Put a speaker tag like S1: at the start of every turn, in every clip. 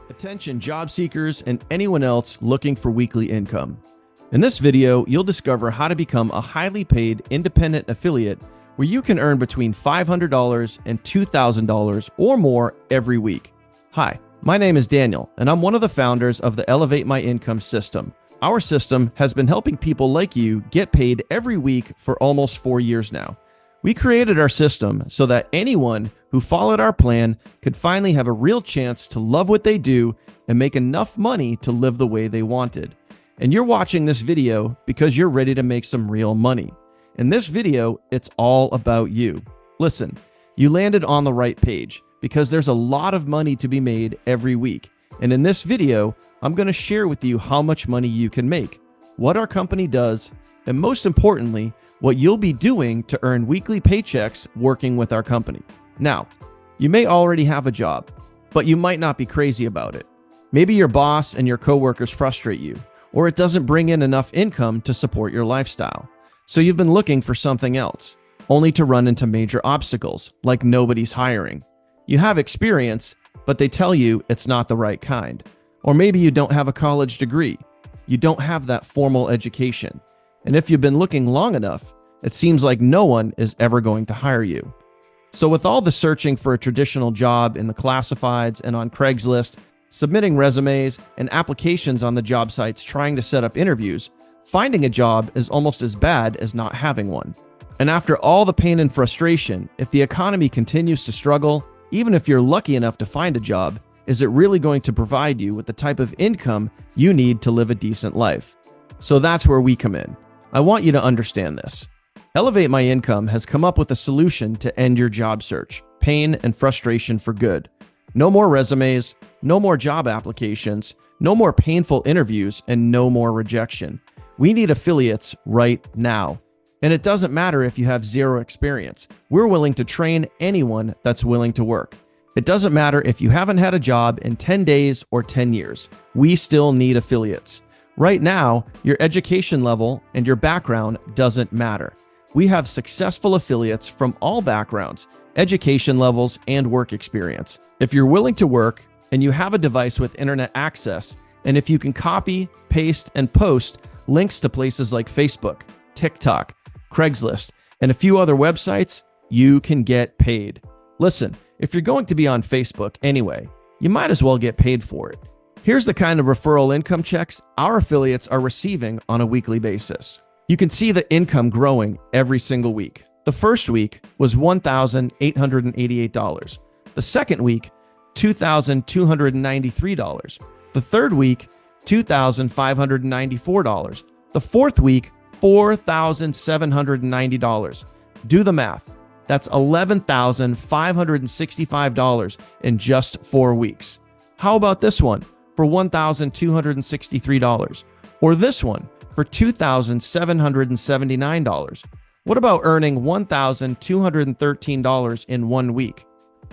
S1: Attention job seekers and anyone else looking for weekly income. In this video, you'll discover how to become a highly paid independent affiliate where you can earn between $500 and $2,000 or more every week. Hi, my name is Daniel, and I'm one of the founders of the Elevate My Income system. Our system has been helping people like you get paid every week for almost 4 years now. We created our system so that anyone who followed our plan could finally have a real chance to love what they do and make enough money to live the way they wanted. And you're watching this video because you're ready to make some real money. In this video, it's all about you. Listen, you landed on the right page because there's a lot of money to be made every week. And in this video, I'm going to share with you how much money you can make, what our company does, and most importantly, what you'll be doing to earn weekly paychecks working with our company. Now, you may already have a job, but you might not be crazy about it. Maybe your boss and your coworkers frustrate you, or it doesn't bring in enough income to support your lifestyle. So you've been looking for something else, only to run into major obstacles, like nobody's hiring. You have experience, but they tell you it's not the right kind. Or maybe you don't have a college degree. You don't have that formal education. And if you've been looking long enough, it seems like no one is ever going to hire you. So with all the searching for a traditional job in the classifieds and on Craigslist, submitting resumes and applications on the job sites trying to set up interviews, finding a job is almost as bad as not having one. And after all the pain and frustration, if the economy continues to struggle, even if you're lucky enough to find a job, is it really going to provide you with the type of income you need to live a decent life? So that's where we come in. I want you to understand this. Elevate My Income has come up with a solution to end your job search, pain and frustration for good. No more resumes, no more job applications, no more painful interviews, and no more rejection. We need affiliates right now. And it doesn't matter if you have zero experience. We're willing to train anyone that's willing to work. It doesn't matter if you haven't had a job in 10 days or 10 years. We still need affiliates. Right now, your education level and your background doesn't matter. We have successful affiliates from all backgrounds, education levels, and work experience. If you're willing to work and you have a device with internet access, and if you can copy, paste, and post links to places like Facebook, TikTok, Craigslist, and a few other websites, you can get paid. Listen, if you're going to be on Facebook anyway, you might as well get paid for it. Here's the kind of referral income checks our affiliates are receiving on a weekly basis. You can see the income growing every single week. The first week was $1,888. The second week, $2,293. The third week, $2,594. The fourth week, $4,790. Do the math. That's $11,565 in just 4 weeks. How about this one for $1,263? Or this one for $2,779? What about earning $1,213 in 1 week?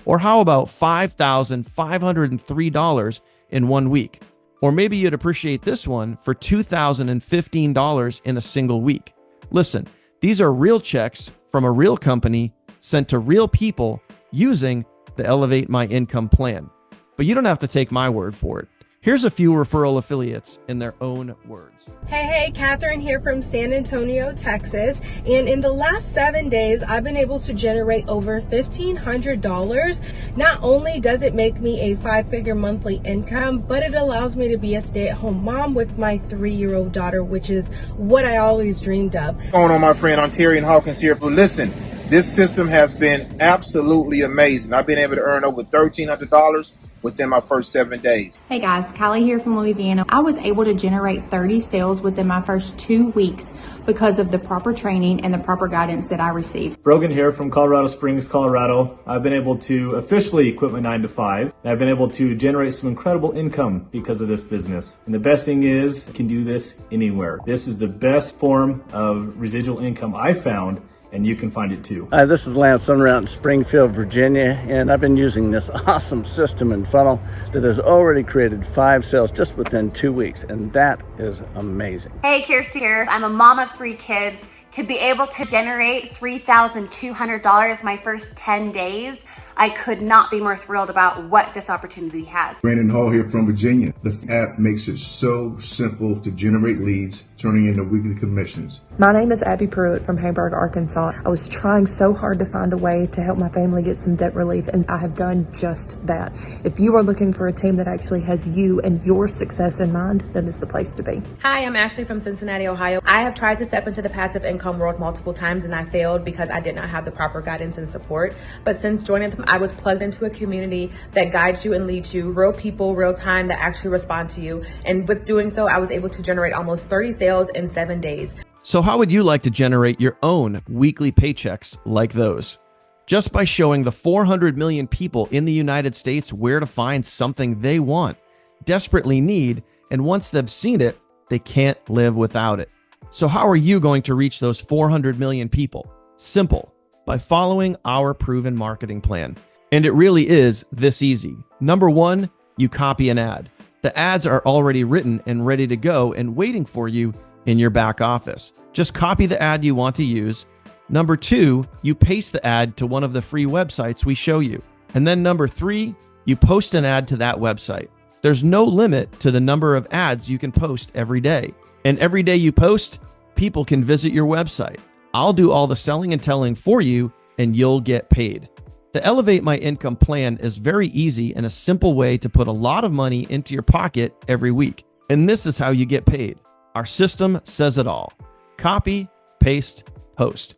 S1: Or how about $5,503 in 1 week? Or maybe you'd appreciate this one for $2,015 in a single week. Listen, these are real checks from a real company sent to real people using the Elevate My Income plan. But you don't have to take my word for it. Here's a few referral affiliates in their own words.
S2: Hey, Catherine here from San Antonio, Texas. And in the last 7 days, I've been able to generate over $1,500. Not only does it make me a 5-figure monthly income, but it allows me to be a stay-at-home mom with my 3-year-old daughter, which is what I always dreamed of.
S3: What's going on, my friend? I'm Terry and Hawkins here. But listen, this system has been absolutely amazing. I've been able to earn over $1,300 within my first 7 days.
S4: Hey guys, Callie here from Louisiana. I was able to generate 30 sales within my first 2 weeks because of the proper training and the proper guidance that I received.
S5: Brogan here from Colorado Springs, Colorado. I've been able to officially quit my 9-to-5. I've been able to generate some incredible income because of this business. And the best thing is, you can do this anywhere. This is the best form of residual income I found, and you can find it too.
S6: Hi, this is Lance. I'm out in Springfield, Virginia, and I've been using this awesome system and funnel that has already created 5 sales just within 2 weeks, and that is amazing.
S7: Hey, Kirsty here. I'm a mom of 3 kids, To be able to generate $3,200 my first 10 days, I could not be more thrilled about what this opportunity has.
S8: Brandon Hall here from Virginia. The app makes it so simple to generate leads, turning into weekly commissions.
S9: My name is Abby Pruitt from Hamburg, Arkansas. I was trying so hard to find a way to help my family get some debt relief, and I have done just that. If you are looking for a team that actually has you and your success in mind, then it's the place to be.
S10: Hi, I'm Ashley from Cincinnati, Ohio. I have tried to step into the passive income world multiple times, and I failed because I did not have the proper guidance and support. But since joining them, I was plugged into a community that guides you and leads you, real people, real time that actually respond to you. And with doing so, I was able to generate almost 30 sales in 7 days.
S1: So how would you like to generate your own weekly paychecks like those? Just by showing the 400 million people in the United States where to find something they want, desperately need, and once they've seen it, they can't live without it. So how are you going to reach those 400 million people? Simple, by following our proven marketing plan. And it really is this easy. Number one, you copy an ad. The ads are already written and ready to go and waiting for you in your back office. Just copy the ad you want to use. Number two, you paste the ad to one of the free websites we show you. And then number three, you post an ad to that website. There's no limit to the number of ads you can post every day. And every day you post, people can visit your website. I'll do all the selling and telling for you, and you'll get paid. The Elevate My Income plan is very easy and a simple way to put a lot of money into your pocket every week. And this is how you get paid. Our system says it all. Copy, paste, post.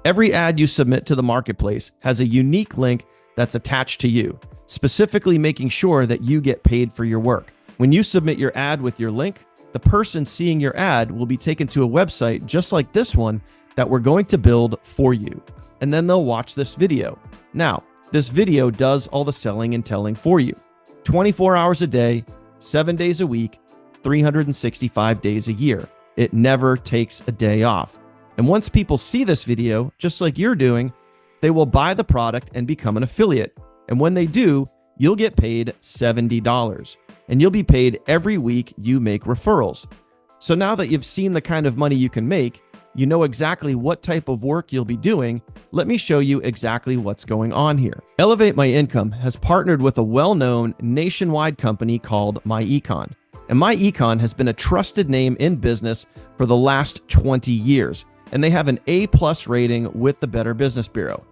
S1: Every ad you submit to the marketplace has a unique link that's attached to you, specifically making sure that you get paid for your work. When you submit your ad with your link, the person seeing your ad will be taken to a website just like this one that we're going to build for you. And then they'll watch this video. Now, this video does all the selling and telling for you. 24 hours a day, 7 days a week, 365 days a year. It never takes a day off. And once people see this video, just like you're doing, they will buy the product and become an affiliate. And when they do, you'll get paid $70. And you'll be paid every week you make referrals. So now that you've seen the kind of money you can make, you know exactly what type of work you'll be doing. Let me show you exactly what's going on here. Elevate My Income has partnered with a well-known nationwide company called myEcon. And myEcon has been a trusted name in business for the last 20 years. And they have an A+ rating with the Better Business Bureau.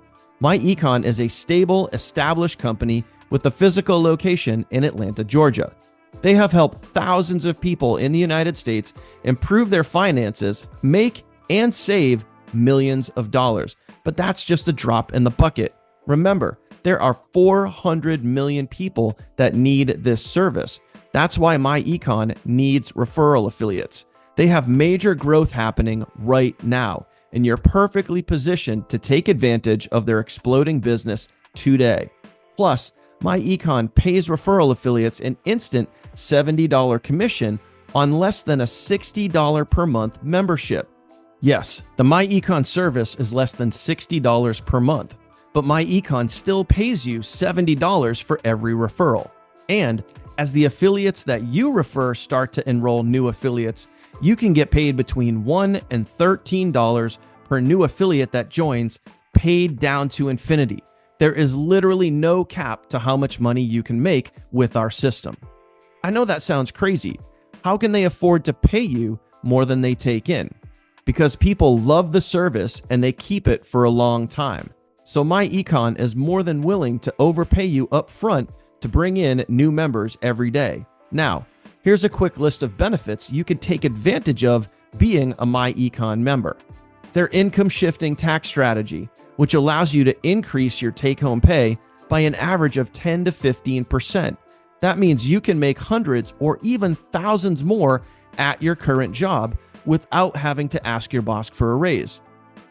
S1: myEcon is a stable, established company with a physical location in Atlanta, Georgia. They have helped thousands of people in the United States improve their finances, make and save millions of dollars. But that's just a drop in the bucket. Remember, there are 400 million people that need this service. That's why myEcon needs referral affiliates. They have major growth happening right now, and you're perfectly positioned to take advantage of their exploding business today. Plus, myEcon pays referral affiliates an instant $70 commission on less than a $60 per month membership. Yes, the myEcon service is less than $60 per month, but myEcon still pays you $70 for every referral. And as the affiliates that you refer start to enroll new affiliates, you can get paid between $1 and $13 per new affiliate that joins, paid down to infinity. There is literally no cap to how much money you can make with our system. I know that sounds crazy. How can they afford to pay you more than they take in? Because people love the service and they keep it for a long time. So myEcon is more than willing to overpay you up front to bring in new members every day. Now, here's a quick list of benefits you could take advantage of being a myEcon member. Their income shifting tax strategy, which allows you to increase your take-home pay by an average of 10 to 15%. That means you can make hundreds or even thousands more at your current job without having to ask your boss for a raise.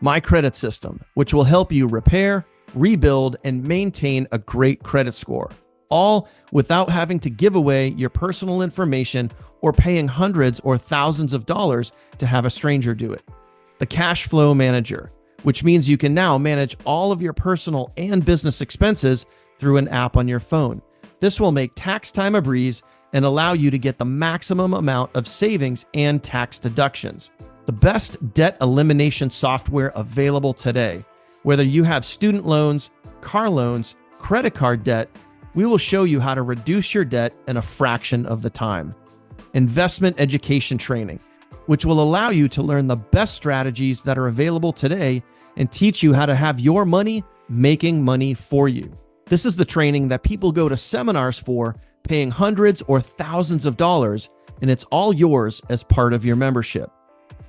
S1: My Credit System, which will help you repair, rebuild, and maintain a great credit score, all without having to give away your personal information or paying hundreds or thousands of dollars to have a stranger do it. The Cash Flow Manager, which means you can now manage all of your personal and business expenses through an app on your phone. This will make tax time a breeze and allow you to get the maximum amount of savings and tax deductions. the best debt elimination software available today. Whether you have student loans, car loans, credit card debt, we will show you how to reduce your debt in a fraction of the time. Investment education training, which will allow you to learn the best strategies that are available today and teach you how to have your money making money for you. This is the training that people go to seminars for, paying hundreds or thousands of dollars, and it's all yours as part of your membership.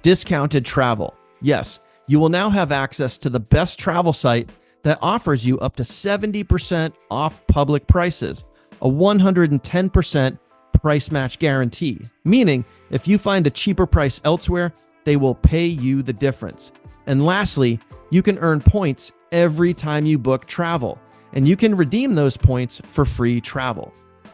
S1: Discounted travel. Yes, you will now have access to the best travel site that offers you up to 70% off public prices, a 110% price match guarantee, meaning if you find a cheaper price elsewhere, they will pay you the difference. And lastly, you can earn points every time you book travel, and you can redeem those points for free travel.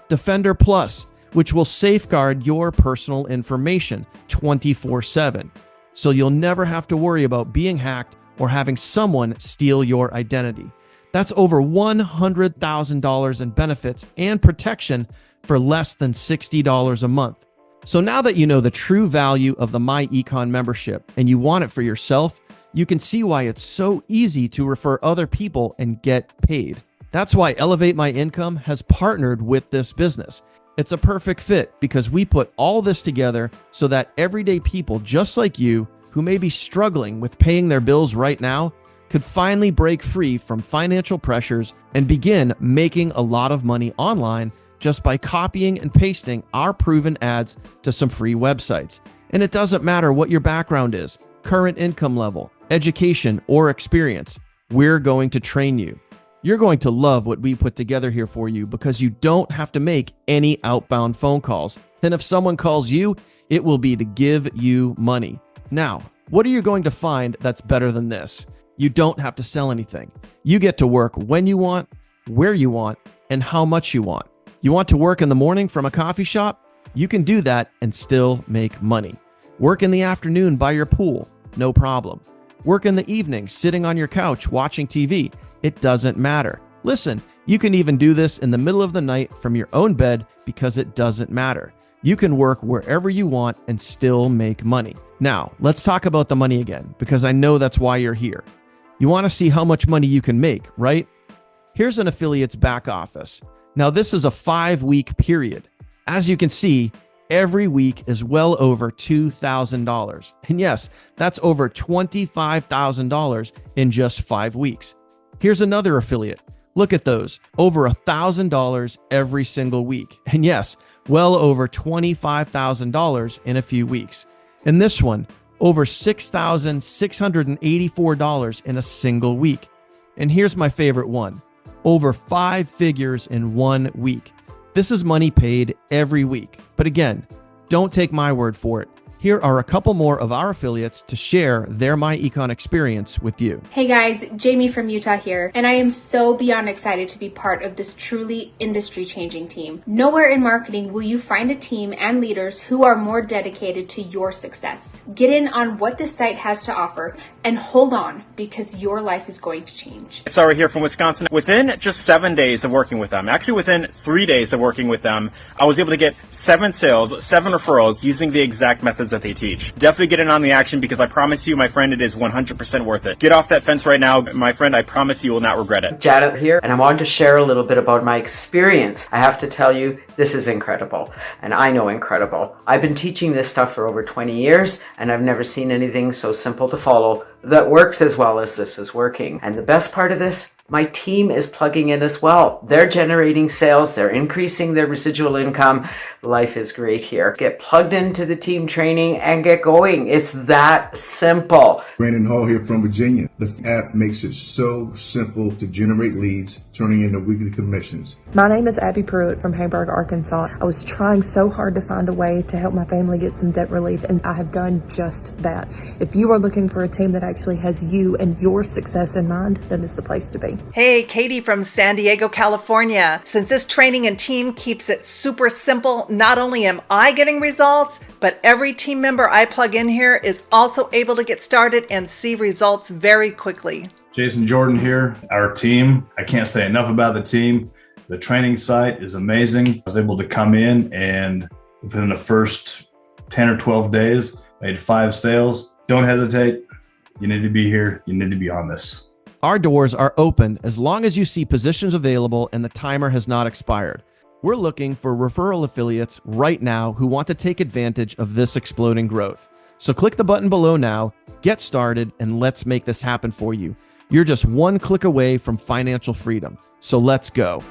S1: Defender Plus, which will safeguard your personal information 24/7, so you'll never have to worry about being hacked or having someone steal your identity. That's over $100,000 in benefits and protection for less than $60 a month. So now that you know the true value of the myEcon membership and you want it for yourself, you can see why it's so easy to refer other people and get paid. That's why Elevate My Income has partnered with this business. It's a perfect fit because we put all this together so that everyday people just like you who may be struggling with paying their bills right now could finally break free from financial pressures and begin making a lot of money online just by copying and pasting our proven ads to some free websites. And it doesn't matter what your background is, current income level, education, or experience, we're going to train you. You're going to love what we put together here for you because you don't have to make any outbound phone calls. And if someone calls you, it will be to give you money. Now, what are you going to find that's better than this? You don't have to sell anything. You get to work when you want, where you want, and how much you want. You want to work in the morning from a coffee shop? You can do that and still make money. Work in the afternoon by your pool? No problem. Work in the evening sitting on your couch watching TV? It doesn't matter. Listen, you can even do this in the middle of the night from your own bed because it doesn't matter. You can work wherever you want and still make money. Now, let's talk about the money again, because I know that's why you're here. You want to see how much money you can make, right? Here's an affiliate's back office. Now, this is a 5-week period. As you can see, every week is well over $2,000. And yes, that's over $25,000 in just 5 weeks. Here's another affiliate. Look at those, over $1,000 every single week. And yes, well over $25,000 in a few weeks. And this one, over $6,684 in a single week. And here's my favorite one, over 5 figures in 1 week. This is money paid every week. But again, don't take my word for it. Here are a couple more of our affiliates to share their myEcon experience with you.
S4: Hey guys, Jamie from Utah here, and I am so beyond excited to be part of this truly industry-changing team. Nowhere in marketing will you find a team and leaders who are more dedicated to your success. Get in on what this site has to offer and hold on because your life is going to change.
S11: It's Ari here from Wisconsin. Within just 7 days of working with them, actually within 3 days of working with them, I was able to get 7 sales, 7 referrals using the exact methods that they teach. Definitely get in on the action because I promise you, my friend, it is 100% worth it. Get off that fence right now, my friend. I promise you will not regret it.
S12: Janet here, and I wanted to share a little bit about my experience. I have to tell you, this is incredible, and I know incredible. I've been teaching this stuff for over 20 years, and I've never seen anything so simple to follow that works as well as this is working. And the best part of this, my team is plugging in as well. They're generating sales. They're increasing their residual income. Life is great here. Get plugged into the team training and get going. It's that simple.
S8: Brandon Hall here from Virginia. The app makes it so simple to generate leads, turning into weekly commissions.
S9: My name is Abby Pruitt from Hamburg, Arkansas. I was trying so hard to find a way to help my family get some debt relief, and I have done just that. If you are looking for a team that actually has you and your success in mind, then it's the place to be.
S13: Hey, Katie from San Diego, California. Since this training and team keeps it super simple, not only am I getting results, but every team member I plug in here is also able to get started and see results very quickly.
S14: Jason Jordan here. Our team, I can't say enough about the team. The training site is amazing. I was able to come in and within the first 10 or 12 days, made 5 sales. Don't hesitate. You need to be here. You need to be on this.
S1: Our doors are open as long as you see positions available and the timer has not expired. We're looking for referral affiliates right now who want to take advantage of this exploding growth. So click the button below now, get started, and let's make this happen for you. You're just one click away from financial freedom. So let's go.